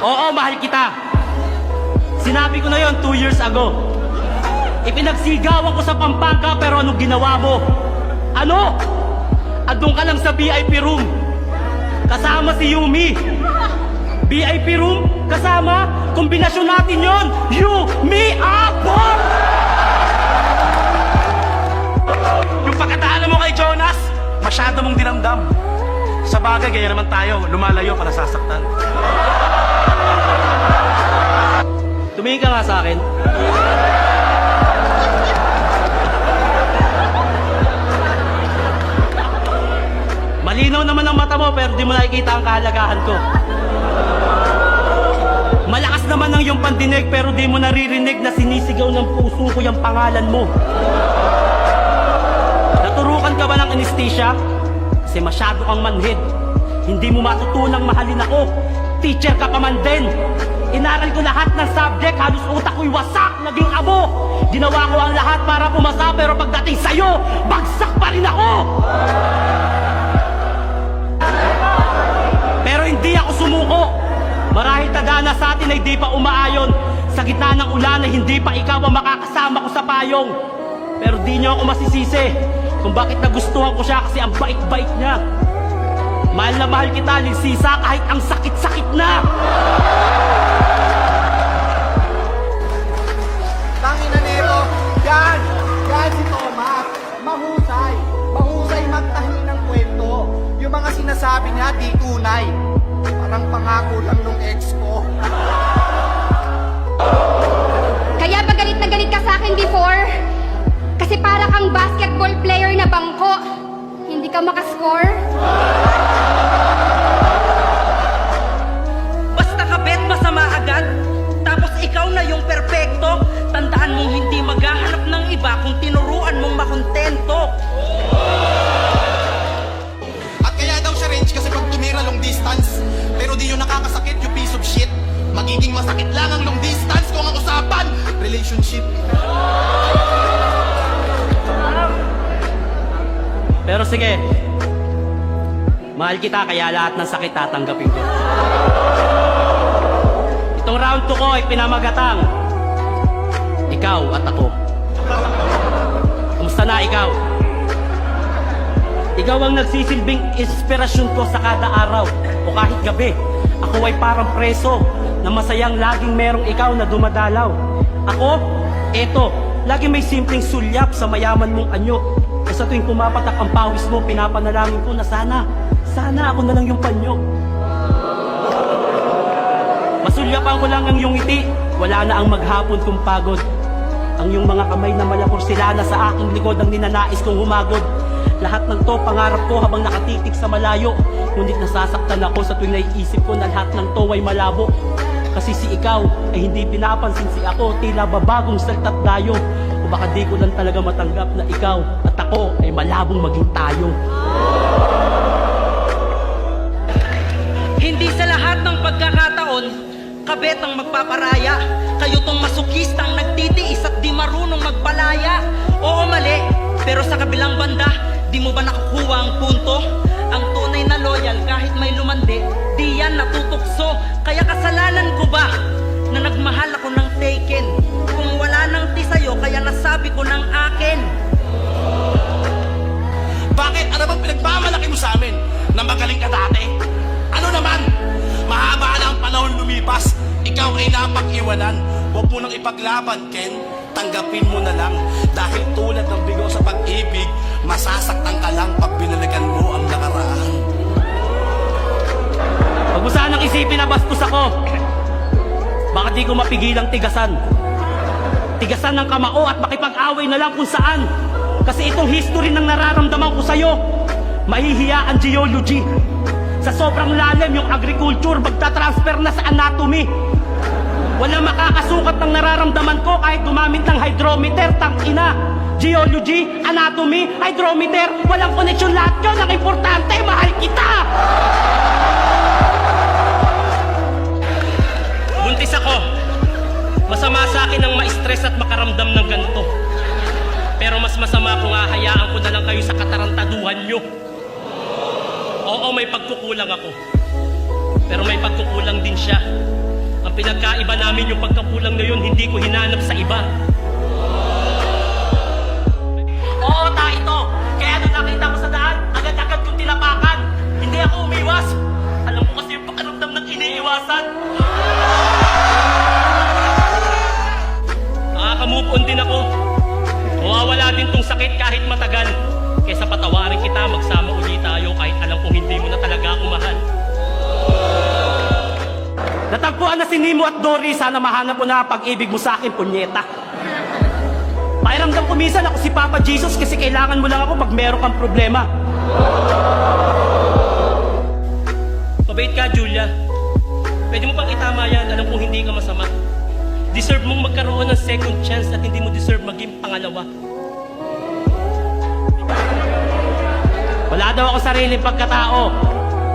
Oo, mahal kita. Sinabi ko na yon 2 years ago. Ipinagsigawan ko sa Pampanga pero anong ginawa mo? Ano? Andun ka lang sa VIP room. Kasama si Yumi. VIP room? Kasama? Kombinasyon natin yon. You, me, abot! Yung pagkatalo mo kay Jonas, masyado mong dinamdam. Sa bagay, gaya naman tayo, lumalayo para sasaktan. Tumingin ka nga sa akin. Malinaw naman ang mata mo pero di mo nakikita ang kahalagahan ko. Malakas naman ang iyong pandinig pero di mo naririnig na sinisigaw ng puso ko yung pangalan mo. Naturukan ka ba ng anesthesia? Kasi masyado kang manhid. Hindi mo matutunang mahalin ako. Teacher ka pa man din. Inaral ko lahat ng subject, halos utak ko'y wasak, naging abo. Ginawa ko ang lahat para pumasa pero pagdating sa'yo, bagsak pa rin ako. Pero hindi ako sumuko. Marahil tadhana sa atin ay di pa umaayon. Sa gitna ng ulan ay hindi pa ikaw ang makakasama ko sa payong. Pero di niyo ako masisisi kung bakit nagustuhan ko siya kasi ang bait-bait niya. Mahal na mahal kita, Linsisa, kahit ang sakit-sakit na. Tangina nito, yan si Thomas. Mahusay magtahi ng kwento. Yung mga sinasabi niya, di tunay. Parang pangako lang nung ex ko. Kaya ba galit na galit ka sa akin before? Kasi para kang basketball player na bangko. Hindi ka makascore? Basta kabet masama agad, tapos ikaw na yung perpekto. Tandaan mong hindi maghahanap ng iba kung tinuruan mong makontento. At kaya daw siya range kasi pag tumira long distance. Pero di yun nakakasakit yung piece of shit. Magiging masakit lang ang long distance kung ang usapan, relationship. Pero sige, mahal kita kaya lahat ng sakit tatanggapin ko. Itong round 2 ko ay pinamagatang ikaw at ako. Kumusta na ikaw? Ikaw ang nagsisilbing inspirasyon ko sa kada araw o kahit gabi. Ako ay parang preso na masayang laging merong ikaw na dumadalaw. Ako, eto, lagi may simpleng sulyap sa mayaman mong anyo. E sa tuwing pumapatak ang pawis mo, pinapanalangin ko na sana ako na lang yung panyo. Masulyapan ko lang ang iyong ngiti, wala na ang maghapon kong pagod. Ang iyong mga kamay na malapor sila na sa aking likod ang ninanais kong humagod. Lahat ng to pangarap ko habang nakatitig sa malayo. Ngunit nasasaktan ako sa tuwing naiisip ko na lahat ng to ay malabo. Kasi si ikaw ay hindi pinapansin, si ako tila babagong salta't dayo. O baka di ko lang talaga matanggap na ikaw at ako ay malabong maging tayo. Hindi sa lahat ng pagkakataon, kabet ang magpaparaya. Kayo tong masukistang nagtitiis at di marunong magpalaya. Oo, mali, pero sa kabilang banda, di mo ba nakukuha ang punto? Ang tunay na loyal kahit may lumandi, di yan natutukso. Kaya kasalanan ko ba na nagmahal ako ng taken? Kung wala nang ti sa'yo, kaya nasabi ko ng akin. Bakit? Ano bang pinagmamalaki mo sa amin? Na magaling ka dati? Ano naman? Mahaba na ang panahon lumipas. Ikaw ay napag-iwanan. Huwag mo nang ipaglaban, Ken. Tanggapin mo na lang. Dahil tulad ng bigo sa pag-ibig, masasaktan ka lang pag binalikan mo ang nakaraan. Huwag mo sanang isipin na bastos ako. Baka di ko mapigilang tigasan. Tigasan ng kamao at makipag-away na lang kung saan. Kasi itong history ng nararamdaman ko sa'yo, mahihiya ang geology. Sa sobrang lalim yung agriculture, magta-transfer na sa anatomy. Walang makakasukat ng nararamdaman ko kahit gumamit ng hydrometer, tangina. Geology, anatomy, hydrometer, walang koneksyon lahat yun. Ang importante, mahal kita! Buntis ako. Masama sa akin ang ma-stress at makaramdam ng ganito. Pero mas masama kung hahayaan ko na lang kayo sa katarantaduhan nyo. Oo, may pagkukulang ako. Pero may pagkukulang din siya. Ang pinagkaiba namin yung pagkakulang na yun, hindi ko hinanap sa iba. Oo, ito. Kaya nung nakita mo sa daan, agad-agad kong tinapakan. Hindi ako umiwas. Alam ko kasi yung pakaramdam ng iniiwasan. Move on din ako. Mawawala din tong sakit kahit matagal. Kesa patawarin kita, magsama ulit tayo kahit alam kong hindi mo na talaga ako mahal. Natagpuan na si Nemo at Dory, sana mahanap mo na pag-ibig mo sa akin, punyeta. Pakiramdam ko minsan ako si Papa Jesus kasi kailangan mo lang ako pag meron kang problema. Mabait ka, Julia. Pwede mo pang itama yan, alam kong hindi ka masama. Deserve mong magkaroon ng second chance at hindi mo deserve maging pangalawa. Wala daw ako sariling pagkatao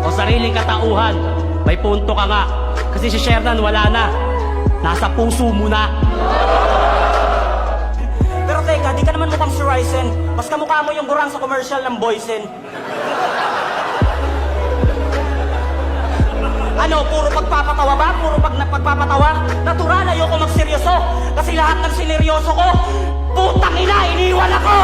o sariling katauhan. May punto ka nga. Kasi si Shernan wala na. Nasa puso mo na. Pero teka, di ka naman mukhang si Ryzen. Mas kamukha mo yung gurang sa commercial ng Boysen. Ano, puro pagpapatawa ba? Puro pagpapatawa? Natural, ayoko magseryoso. Kasi lahat ng sineryoso ko, putang ina, iniwan ako!